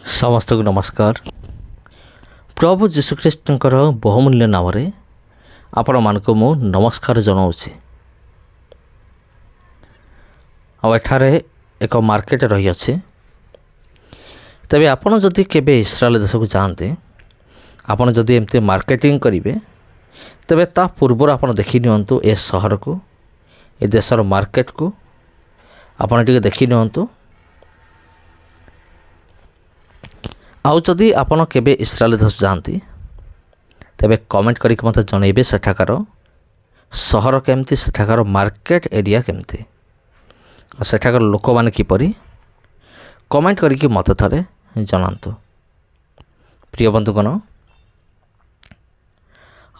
ସମସ୍ତଙ୍କୁ ନମସ୍କାର। ପ୍ରଭୁ ଯୀଶୁଖ୍ରୀଷ୍ଟଙ୍କର ବହୁମୂଲ୍ୟ ନାମରେ ଆପଣମାନଙ୍କୁ ମୁଁ ନମସ୍କାର ଜଣାଉଛି। ଆଉ ଏଠାରେ ଏକ ମାର୍କେଟ ରହିଅଛି। ତେବେ ଆପଣ ଯଦି କେବେ ଇସ୍ରାଏଲ ଦେଶକୁ ଯାଆନ୍ତି, ଆପଣ ଯଦି ଏମିତି ମାର୍କେଟିଂ କରିବେ, ତେବେ ତା ପୂର୍ବରୁ ଆପଣ ଦେଖି ନିଅନ୍ତୁ ଏ ସହରକୁ, ଏ ଦେଶର ମାର୍କେଟକୁ ଆପଣ ଟିକେ ଦେଖି ନିଅନ୍ତୁ। ଆଉ ଯଦି ଆପଣ କେବେ ଇସ୍ରାଏଲ ଦେଶ ଯାଆନ୍ତି, ତେବେ କମେଣ୍ଟ କରିକି ମୋତେ ଜଣାଇବେ ସେଠାକାର ସହର କେମିତି, ସେଠାକାର ମାର୍କେଟ ଏରିଆ କେମିତି, ଆଉ ସେଠାକାର ଲୋକମାନେ କିପରି, କମେଣ୍ଟ କରିକି ମୋତେ ଥରେ ଜଣାନ୍ତୁ। ପ୍ରିୟ ବନ୍ଧୁଗଣ,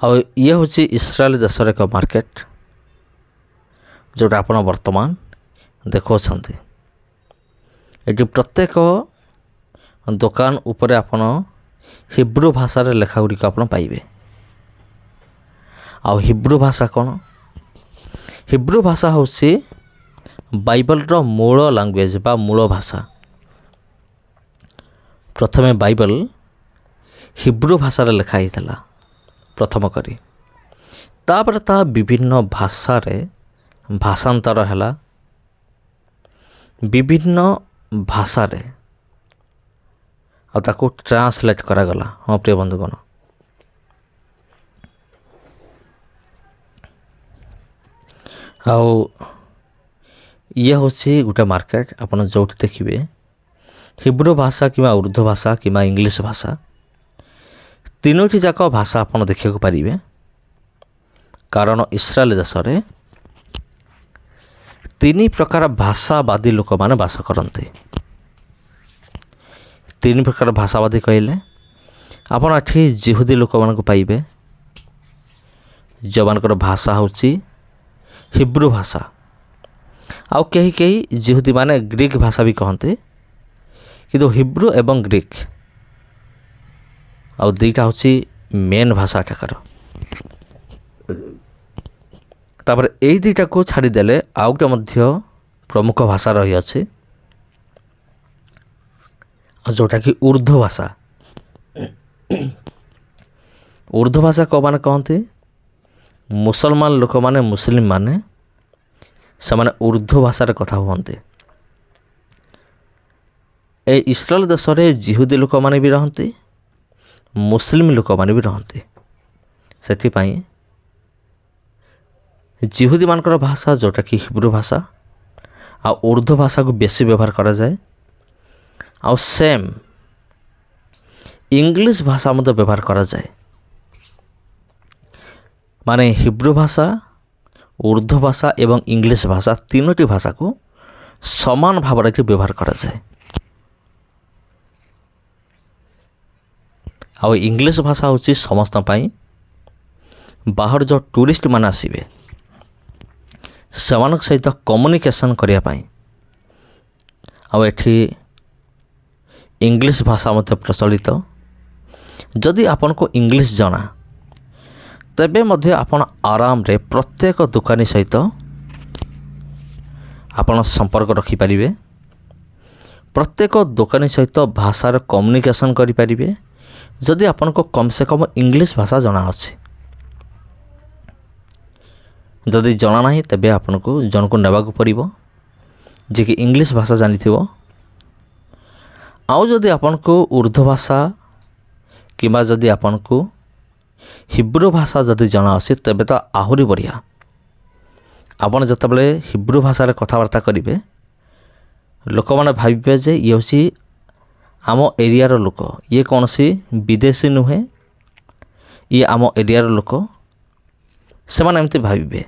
ଆଉ ଇଏ ହେଉଛି ଇସ୍ରାଏଲ ଦେଶର ଏକ ମାର୍କେଟ, ଯେଉଁଟା ଆପଣ ବର୍ତ୍ତମାନ ଦେଖୁଅଛନ୍ତି। ଏଠି ପ୍ରତ୍ୟେକ ଦୋକାନ ଉପରେ ଆପଣ ହିବ୍ରୁ ଭାଷାରେ ଲେଖା ଗୁଡ଼ିକ ଆପଣ ପାଇବେ। ଆଉ ହିବ୍ରୁ ଭାଷା କ'ଣ? ହିବ୍ରୁ ଭାଷା ହେଉଛି ବାଇବଲର ମୂଳ ଲାଙ୍ଗୁଏଜ୍ ବା ମୂଳ ଭାଷା। ପ୍ରଥମେ ବାଇବଲ ହିବ୍ରୁ ଭାଷାରେ ଲେଖା ହେଇଥିଲା ପ୍ରଥମ କରି, ତାପରେ ତାହା ବିଭିନ୍ନ ଭାଷାରେ ଭାଷାନ୍ତର ହେଲା, ବିଭିନ୍ନ ଭାଷାରେ ଆଉ ତାକୁ ଟ୍ରାନ୍ସଲେଟ୍ କରାଗଲା। ହଁ ପ୍ରିୟ ବନ୍ଧୁଗଣ, ଆଉ ଇଏ ହେଉଛି ଗୋଟେ ମାର୍କେଟ। ଆପଣ ଯେଉଁଠି ଦେଖିବେ ହିବ୍ରୁ ଭାଷା କିମ୍ବା ଉର୍ଦ୍ଦୁ ଭାଷା କିମ୍ବା ଇଂଲିଶ ଭାଷା, ତିନୋଟି ଯାକ ଭାଷା ଆପଣ ଦେଖିବାକୁ ପାରିବେ। କାରଣ ଇସ୍ରାଏଲ ଦେଶରେ ତିନି ପ୍ରକାର ଭାଷାବାଦୀ ଲୋକମାନେ ବାସ କରନ୍ତି। ତିନି ପ୍ରକାର ଭାଷାବାଦୀ କହିଲେ ଆପଣ ଏଠି ଜିହୁଦୀ ଲୋକମାନଙ୍କୁ ପାଇବେ, ଯେଉଁମାନଙ୍କର ଭାଷା ହେଉଛି ହିବ୍ରୁ ଭାଷା। ଆଉ କେହି କେହି ଜିହୁଦୀମାନେ ଗ୍ରୀକ୍ ଭାଷା ବି କହନ୍ତି, କିନ୍ତୁ ହିବ୍ରୁ ଏବଂ ଗ୍ରୀକ୍ ଆଉ ଦୁଇଟା ହେଉଛି ମେନ୍ ଭାଷା ଏଠାକାର। ତାପରେ ଏଇ ଦୁଇଟାକୁ ଛାଡ଼ିଦେଲେ ଆଉ ଗୋଟେ ମଧ୍ୟ ପ୍ରମୁଖ ଭାଷା ରହିଅଛି, ଯେଉଁଟାକି ଉର୍ଦ୍ଦୁ ଭାଷା। ଉର୍ଦ୍ଦୁ ଭାଷା କେଉଁମାନେ କହନ୍ତି? ମୁସଲମାନ ଲୋକମାନେ, ମୁସଲିମମାନେ, ସେମାନେ ଉର୍ଦ୍ଦୁ ଭାଷାରେ କଥା ହୁଅନ୍ତି। ଏ ଇସ୍ରାଏଲ ଦେଶରେ ଜିହୁଦୀ ଲୋକମାନେ ବି ରହନ୍ତି, ମୁସଲିମ ଲୋକମାନେ ବି ରହନ୍ତି। ସେଥିପାଇଁ ଜିହୁଦୀମାନଙ୍କର ଭାଷା ଯେଉଁଟାକି ହିବ୍ରୁ ଭାଷା ଆଉ ଉର୍ଦ୍ଦୁ ଭାଷାକୁ ବେଶୀ ବ୍ୟବହାର କରାଯାଏ। ଆଉ ସେମ୍ ଇଂଲିଶ ଭାଷା ମଧ୍ୟ ବ୍ୟବହାର କରାଯାଏ। ମାନେ ହିବ୍ରୁ ଭାଷା, ଉର୍ଦ୍ଦୁ ଭାଷା ଏବଂ ଇଂଲିଶ ଭାଷା, ତିନୋଟି ଭାଷାକୁ ସମାନ ଭାବରେ ଏଠି ବ୍ୟବହାର କରାଯାଏ। ଆଉ ଇଂଲିଶ ଭାଷା ହେଉଛି ସମସ୍ତଙ୍କ ପାଇଁ, ବାହାର ଯେଉଁ ଟୁରିଷ୍ଟମାନେ ଆସିବେ ସେମାନଙ୍କ ସହିତ କମ୍ୟୁନିକେସନ୍ କରିବା ପାଇଁ। ଆଉ ଏଠି ଇଂଲିଶ ଭାଷା ମଧ୍ୟ ପ୍ରଚଳିତ। ଯଦି ଆପଣଙ୍କୁ ଇଂଲିଶ ଜଣା, ତେବେ ମଧ୍ୟ ଆପଣ ଆରାମରେ ପ୍ରତ୍ୟେକ ଦୋକାନୀ ସହିତ ଆପଣ ସମ୍ପର୍କ ରଖିପାରିବେ, ପ୍ରତ୍ୟେକ ଦୋକାନୀ ସହିତ ଭାଷାର କମ୍ୟୁନିକେସନ୍ କରିପାରିବେ, ଯଦି ଆପଣଙ୍କୁ କମ୍ ସେ କମ୍ ଇଂଲିଶ ଭାଷା ଜଣାଅଛି। ଯଦି ଜଣା ନାହିଁ, ତେବେ ଆପଣଙ୍କୁ ଜଣକୁ ନେବାକୁ ପଡ଼ିବ ଯିଏକି ଇଂଲିଶ ଭାଷା ଜାଣିଥିବ। ଆଉ ଯଦି ଆପଣଙ୍କୁ ଉର୍ଦ୍ଦୁ ଭାଷା କିମ୍ବା ଯଦି ଆପଣଙ୍କୁ ହିବ୍ରୁ ଭାଷା ଯଦି ଜଣାଅଛି, ତେବେ ତ ଆହୁରି ବଢ଼ିଆ। ଆପଣ ଯେତେବେଳେ ହିବ୍ରୁ ଭାଷାରେ କଥାବାର୍ତ୍ତା କରିବେ, ଲୋକମାନେ ଭାବିବେ ଯେ ଇଏ ହେଉଛି ଆମ ଏରିଆର ଲୋକ, ଇଏ କୌଣସି ବିଦେଶୀ ନୁହେଁ, ଇଏ ଆମ ଏରିଆର ଲୋକ। ସେମାନେ ଏମିତି ଭାବିବେ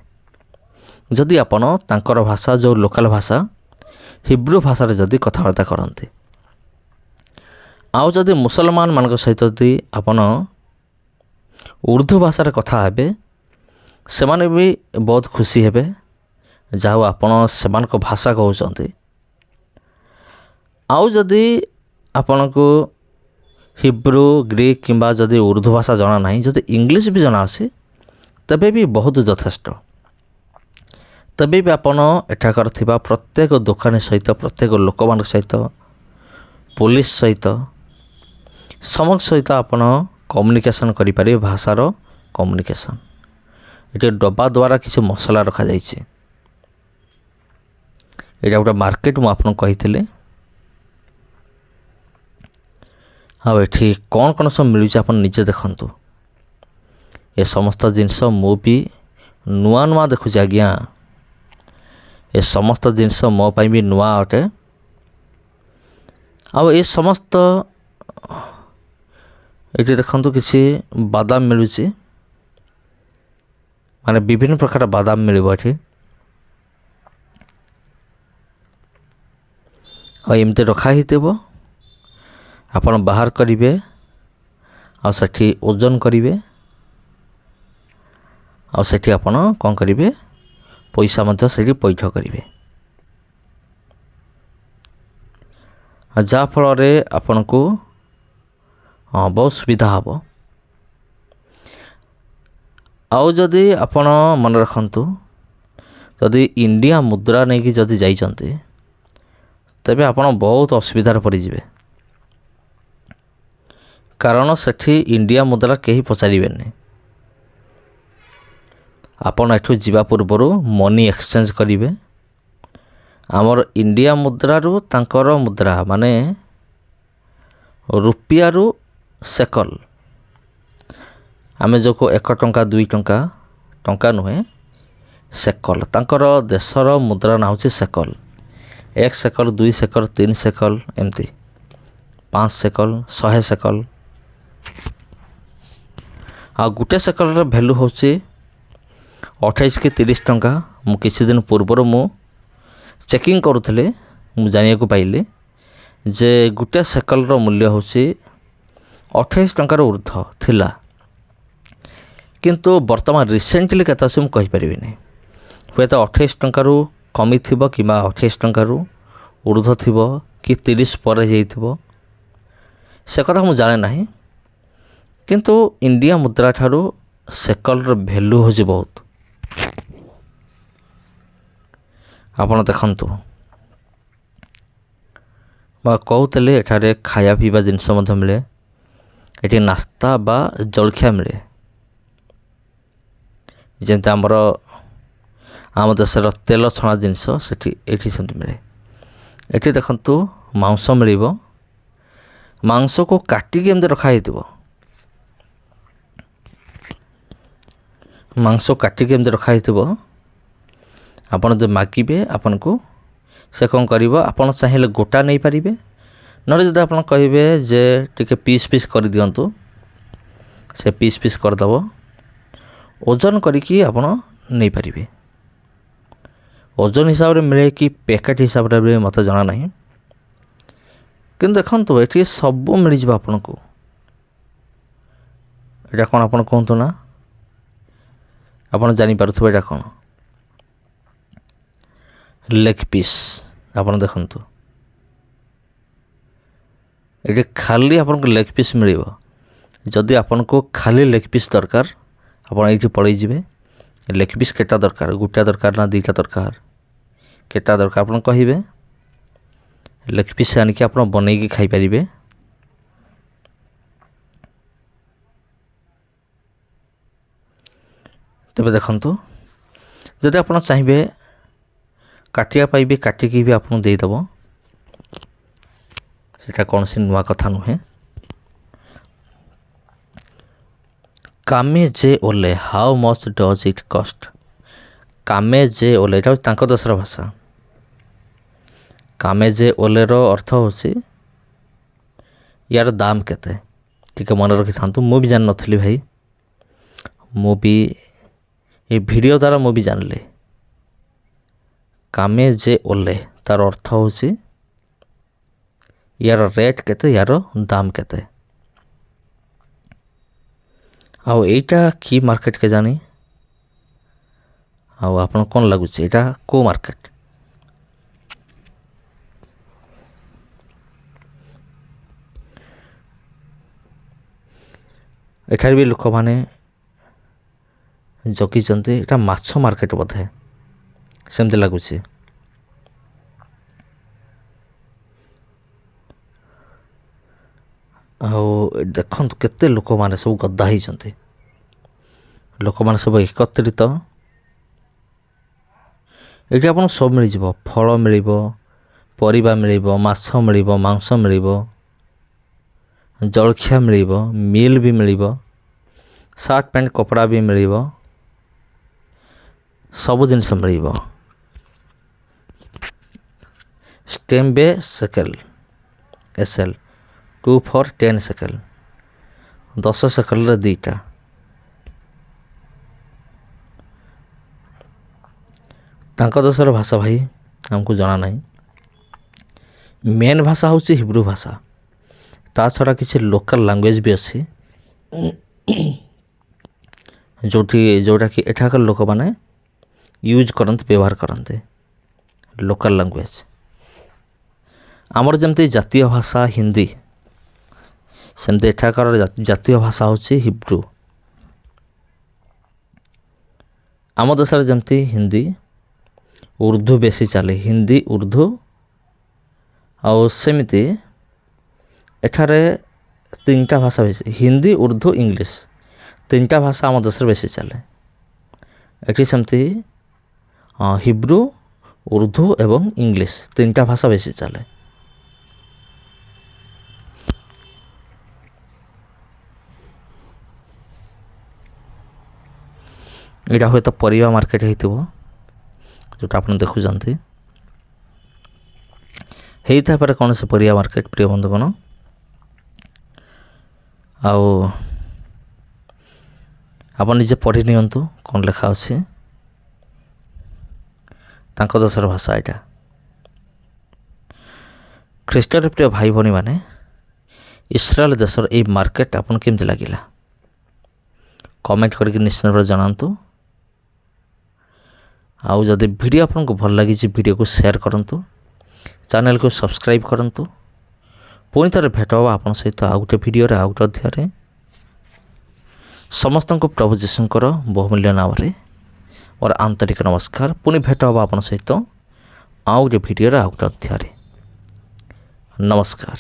ଯଦି ଆପଣ ତାଙ୍କର ଭାଷା, ଯେଉଁ ଲୋକାଲ ଭାଷା ହିବ୍ରୁ ଭାଷାରେ ଯଦି କଥାବାର୍ତ୍ତା କରନ୍ତି। ଆଉ ଯଦି ମୁସଲମାନମାନଙ୍କ ସହିତ ଯଦି ଆପଣ ଉର୍ଦ୍ଦୁ ଭାଷାରେ କଥା ହେବେ, ସେମାନେ ବି ବହୁତ ଖୁସି ହେବେ, ଯାହା ହେଉ ଆପଣ ସେମାନଙ୍କ ଭାଷା କହୁଛନ୍ତି। ଆଉ ଯଦି ଆପଣଙ୍କୁ ହିବ୍ରୁ, ଗ୍ରୀକ୍ କିମ୍ବା ଯଦି ଉର୍ଦ୍ଦୁ ଭାଷା ଜଣା ନାହିଁ, ଯଦି ଇଂଲିଶ ବି ଜଣାଅଛି, ତେବେ ବି ବହୁତ ଯଥେଷ୍ଟ। ତେବେ ବି ଆପଣ ଏଠାକାର ଥିବା ପ୍ରତ୍ୟେକ ଦୋକାନୀ ସହିତ, ପ୍ରତ୍ୟେକ ଲୋକମାନଙ୍କ ସହିତ, ପୋଲିସ ସହିତ ସମସ୍ତ ସହିତ ଆପଣ କମ୍ୟୁନିକେସନ୍ କରିପାରିବେ। ଭାଷାର କମ୍ୟୁନିକେସନ୍। ଏଠି ଡବା ଦ୍ୱାରା କିଛି ମସଲା ରଖାଯାଇଛି। ଏଇଟା ଗୋଟେ ମାର୍କେଟ ମୁଁ ଆପଣଙ୍କୁ କହିଥିଲି। ଆଉ ଏଠି କ'ଣ କ'ଣ ସବୁ ମିଳୁଛି ଆପଣ ନିଜେ ଦେଖନ୍ତୁ। ଏ ସମସ୍ତ ଜିନିଷ ମୁଁ ବି ନୂଆ ନୂଆ ଦେଖୁଛି ଆଜ୍ଞା। ଏ ସମସ୍ତ ଜିନିଷ ମୋ ପାଇଁ ବି ନୂଆ ଅଟେ। ଆଉ ଏ ସମସ୍ତ ଏଠି ଦେଖନ୍ତୁ କିଛି ବାଦାମ ମିଳୁଛି, ମାନେ ବିଭିନ୍ନ ପ୍ରକାର ବାଦାମ ମିଳିବ ଏଠି। ଆଉ ଏମିତି ରଖା ହେଇଥିବ, ଆପଣ ବାହାର କରିବେ ଆଉ ସେଠି ଓଜନ କରିବେ। ଆଉ ସେଠି ଆପଣ କ'ଣ କରିବେ, ପଇସା ମଧ୍ୟ ସେଠି ପଇଠ କରିବେ। ଆଉ ଯାହାଫଳରେ ଆପଣଙ୍କୁ ବହୁତ ସୁବିଧା ହେବ। ଆଉ ଯଦି ଆପଣ ମନେ ରଖନ୍ତୁ, ଯଦି ଇଣ୍ଡିଆ ମୁଦ୍ରା ନେଇକି ଯଦି ଯାଇଛନ୍ତି, ତେବେ ଆପଣ ବହୁତ ଅସୁବିଧାରେ ପଡ଼ିଯିବେ। କାରଣ ସେଠି ଇଣ୍ଡିଆ ମୁଦ୍ରା କେହି ପଚାରିବେନି। ଆପଣ ଏଠୁ ଯିବା ପୂର୍ବରୁ ମନି ଏକ୍ସଚେଞ୍ଜ କରିବେ। ଆମର ଇଣ୍ଡିଆ ମୁଦ୍ରାରୁ ତାଙ୍କର ମୁଦ୍ରା ମାନେ ରୁପିଆରୁ ସେକଲ, ଆମେ ଯେଉଁ 1 ଟଙ୍କା 2 ଟଙ୍କା, ଟଙ୍କା ନୁହେଁ ସେକଲ, ତାଙ୍କର ଦେଶର ମୁଦ୍ରା ନାଁ ହେଉଛି ସେକଲ। 1 ସେକଲ, 2 ସେକଲ, 3 ସେକଲ, ଏମିତି 5 ସେକଲ, 100 ସେକଲ। ଆଉ ଗୋଟେ ସେକଲର ଭ୍ୟାଲୁ ହେଉଛି 28 କି 30 ଟଙ୍କା। ମୁଁ କିଛି ଦିନ ପୂର୍ବରୁ ମୁଁ ଚେକିଂ କରୁଥିଲି, ମୁଁ ଜାଣିବାକୁ ପାଇଲି ଯେ ଗୋଟେ ସେକଲର ମୂଲ୍ୟ ହେଉଛି 28 ଟଙ୍କାର ଉର୍ଦ୍ଧ୍ୱ ଥିଲା। କିନ୍ତୁ ବର୍ତ୍ତମାନ ରିସେଣ୍ଟଲି କେତେ ଅଛି ମୁଁ କହିପାରିବିନି। ହୁଏତ 28 ଟଙ୍କାରୁ କମିଥିବ କିମ୍ବା 28 ଟଙ୍କାରୁ ଉର୍ଦ୍ଧ୍ୱ ଥିବ କି 30 ପରେ ଯାଇଥିବ, ସେ କଥା ମୁଁ ଜାଣେ ନାହିଁ। କିନ୍ତୁ ଇଣ୍ଡିଆ ମୁଦ୍ରା ଠାରୁ ସେକଲର ଭ୍ୟାଲୁ ହେଉଛି ବହୁତ। ଆପଣ ଦେଖନ୍ତୁ, ବା କହୁଥିଲେ ଏଠାରେ ଖାଇବା ପିଇବା ଜିନିଷ ମଧ୍ୟ ମିଳେ। ଏଠି ନାସ୍ତା ବା ଜଳଖିଆ ମିଳେ, ଯେମିତି ଆମ ଦେଶର ତେଲ ଛଣା ଜିନିଷ ଏଠି ସେମିତି ମିଳେ। ଏଠି ଦେଖନ୍ତୁ ମାଂସ ମିଳିବ। ମାଂସକୁ କାଟିକି ଏମିତି ରଖାହେଇଥିବ। ମାଂସ କାଟିକି ଏମିତି ରଖାହେଇଥିବ। ଆପଣ ଯଦି ମାଗିବେ ଆପଣଙ୍କୁ ସେ କ'ଣ କରିବ, ଆପଣ ଚାହିଁଲେ ଗୋଟା ନେଇପାରିବେ, ନହେଲେ ଯଦି ଆପଣ କହିବେ ଯେ ଟିକେ ପିସ୍ ପିସ୍ କରିଦିଅନ୍ତୁ, ସେ ପିସ୍ ପିସ୍ କରିଦେବ। ଓଜନ କରିକି ଆପଣ ନେଇପାରିବେ। ଓଜନ ହିସାବରେ ମିଳେ କି ପ୍ୟାକେଟ୍ ହିସାବରେ ମିଳେ ମୋତେ ଜଣା ନାହିଁ। କିନ୍ତୁ ଦେଖନ୍ତୁ ଏଠି ସବୁ ମିଳିଯିବ ଆପଣଙ୍କୁ। ଏଇଟା କ'ଣ ଆପଣ କୁହନ୍ତୁ ନା, ଆପଣ ଜାଣିପାରୁଥିବେ ଏଇଟା କ'ଣ? Leg piece. ଆପଣ ଦେଖନ୍ତୁ ଏଠି ଖାଲି ଆପଣଙ୍କୁ ଲେଗ୍ ପିସ୍ ମିଳିବ। ଯଦି ଆପଣଙ୍କୁ ଖାଲି ଲେଗ୍ ପିସ୍ ଦରକାର, ଆପଣ ଏଇଠି ପଳେଇଯିବେ। ଲେଗ୍ ପିସ୍ କେଟା ଦରକାର, ଗୋଟା ଦରକାର ନା 2ଟା ଦରକାର, କେଟା ଦରକାର ଆପଣ କହିବେ। ଲେଗ୍ ପିସ୍ ଆଣିକି ଆପଣ ବନେଇକି ଖାଇପାରିବେ। ତେବେ ଦେଖନ୍ତୁ, ଯଦି ଆପଣ ଚାହିଁବେ କାଟିବା ପାଇଁ ବି କାଟିକି ବି ଆପଣଙ୍କୁ ଦେଇଦେବ। ସେଟା କୌଣସି ନୂଆ କଥା ନୁହେଁ। କାମେ ଯେ ଓଲେ, ହାଉ ମଚ୍ ଡଜ୍ ଇଟ୍ କଷ୍ଟ। କାମେ ଯେ ଓଲେ, ଏଇଟା ହେଉଛି ତାଙ୍କ ଦେଶର ଭାଷା। କାମେ ଯେ ଓଲେର ଅର୍ଥ ହେଉଛି ୟାର ଦାମ କେତେ। ଟିକେ ମନେ ରଖିଥାନ୍ତୁ, ମୁଁ ବି ଜାଣିନଥିଲି ଭାଇ। ମୁଁ ବି ଏ ଭିଡ଼ିଓ ଦ୍ୱାରା ମୁଁ ବି ଜାଣିଲି। କାମେ ଯେ ଓଲେ ତାର ଅର୍ଥ ହେଉଛି ୟାର ରେଟ୍ କେତେ, ୟାର ଦାମ କେତେ। ଆଉ ଏଇଟା କି ମାର୍କେଟ କେଜାଣି? ଆଉ ଆପଣ କ'ଣ ଲାଗୁଛି ଏଇଟା କେଉଁ ମାର୍କେଟ? ଏଠାରେ ବି ଲୋକମାନେ ଜଗିଛନ୍ତି। ଏଇଟା ମାଛ ମାର୍କେଟ ବୋଧେ, ସେମିତି ଲାଗୁଛି। ଆଉ ଦେଖନ୍ତୁ କେତେ ଲୋକମାନେ ସବୁ ଗଦା ହେଇଛନ୍ତି, ଲୋକମାନେ ସବୁ ଏକତ୍ରିତ। ଏଠି ଆପଣଙ୍କୁ ସବୁ ମିଳିଯିବ, ଫଳ ମିଳିବ, ପରିବା ମିଳିବ, ମାଛ ମିଳିବ, ମାଂସ ମିଳିବ, ଜଳଖିଆ ମିଳିବ, ମିଲ୍ ବି ମିଳିବ, ସାର୍ଟ ପ୍ୟାଣ୍ଟ କପଡ଼ା ବି ମିଳିବ, ସବୁ ଜିନିଷ ମିଳିବ। ଷ୍ଟେମ୍ବେ ସେକେଲ୍ SL 2 for 10 ସେକେଲ୍, 10 ସେକେଲରେ 2ଟା। ତାଙ୍କ ଦେଶର ଭାଷା ଭାଇ ଆମକୁ ଜଣା ନାହିଁ। ମେନ୍ ଭାଷା ହେଉଛି ହିବ୍ରୁ ଭାଷା। ତା ଛଡ଼ା କିଛି ଲୋକାଲ୍ ଲାଙ୍ଗୁଏଜ୍ ବି ଅଛି, ଯେଉଁଟାକି ଏଠାକାର ଲୋକମାନେ ୟୁଜ୍ କରନ୍ତି, ବ୍ୟବହାର କରନ୍ତି, ଲୋକାଲ୍ ଲାଙ୍ଗୁଏଜ୍। ଆମର ଯେମିତି ଜାତୀୟ ଭାଷା ହିନ୍ଦୀ, ସେମିତି ଏଠାକାର ଜାତୀୟ ଭାଷା ହେଉଛି ହିବ୍ରୁ। ଆମ ଦେଶରେ ଯେମିତି ହିନ୍ଦୀ ଉର୍ଦ୍ଦୁ ବେଶୀ ଚାଲେ, ହିନ୍ଦୀ ଉର୍ଦ୍ଦୁ, ଆଉ ସେମିତି ଏଠାରେ 3ଟା ଭାଷା ବେଶୀ, ହିନ୍ଦୀ ଉର୍ଦ୍ଦୁ ଇଂଲିଶ, 3ଟା ଭାଷା ଆମ ଦେଶରେ ବେଶୀ ଚାଲେ। ଏଠି ସେମିତି ହିବ୍ରୁ, ଉର୍ଦ୍ଦୁ ଏବଂ ଇଂଲିଶ 3ଟା ଭାଷା ବେଶୀ ଚାଲେ। ଏଇଟା ହୁଏତ ପରିବା ମାର୍କେଟ ହେଇଥିବ, ଯେଉଁଟା ଆପଣ ଦେଖୁଛନ୍ତି। ହେଇଥାଇପାରେ କୌଣସି ପରିବା ମାର୍କେଟ, ପ୍ରିୟ ବନ୍ଧୁଗଣ। ଆଉ ଆପଣ ନିଜେ ପଢ଼ି ନିଅନ୍ତୁ କ'ଣ ଲେଖା ଅଛି। ତାଙ୍କ ଦେଶର ଭାଷା ଏଇଟା। ଖ୍ରୀଷ୍ଟରେ ପ୍ରିୟ ଭାଇ ଭଉଣୀମାନେ, ଇସ୍ରାଏଲ ଦେଶର ଏଇ ମାର୍କେଟ ଆପଣ କେମିତି ଲାଗିଲା କମେଣ୍ଟ କରିକି ନିଶ୍ଚିତ ଭାବରେ ଜଣାନ୍ତୁ। ଆଉ ଯଦି ଭିଡ଼ିଓ ଆପଣଙ୍କୁ ଭଲ ଲାଗିଛି, ଭିଡ଼ିଓକୁ ସେୟାର କରନ୍ତୁ, ଚ୍ୟାନେଲକୁ ସବସ୍କ୍ରାଇବ୍ କରନ୍ତୁ। ପୁଣି ଥରେ ଭେଟ ହେବ ଆପଣଙ୍କ ସହିତ ଆଉ ଗୋଟେ ଭିଡ଼ିଓରେ, ଆଉ ଗୋଟେ ଅଧ୍ୟାୟରେ। ସମସ୍ତଙ୍କୁ ପ୍ରଭୁ ଯୀଶୁଙ୍କର ବହୁମୂଲ୍ୟ ନାମରେ ମୋର ଆନ୍ତରିକ ନମସ୍କାର। ପୁଣି ଭେଟ ହେବ ଆପଣଙ୍କ ସହିତ ଆଉ ଗୋଟେ ଭିଡ଼ିଓରେ, ଆଉ ଗୋଟେ ଅଧ୍ୟାୟରେ। ନମସ୍କାର।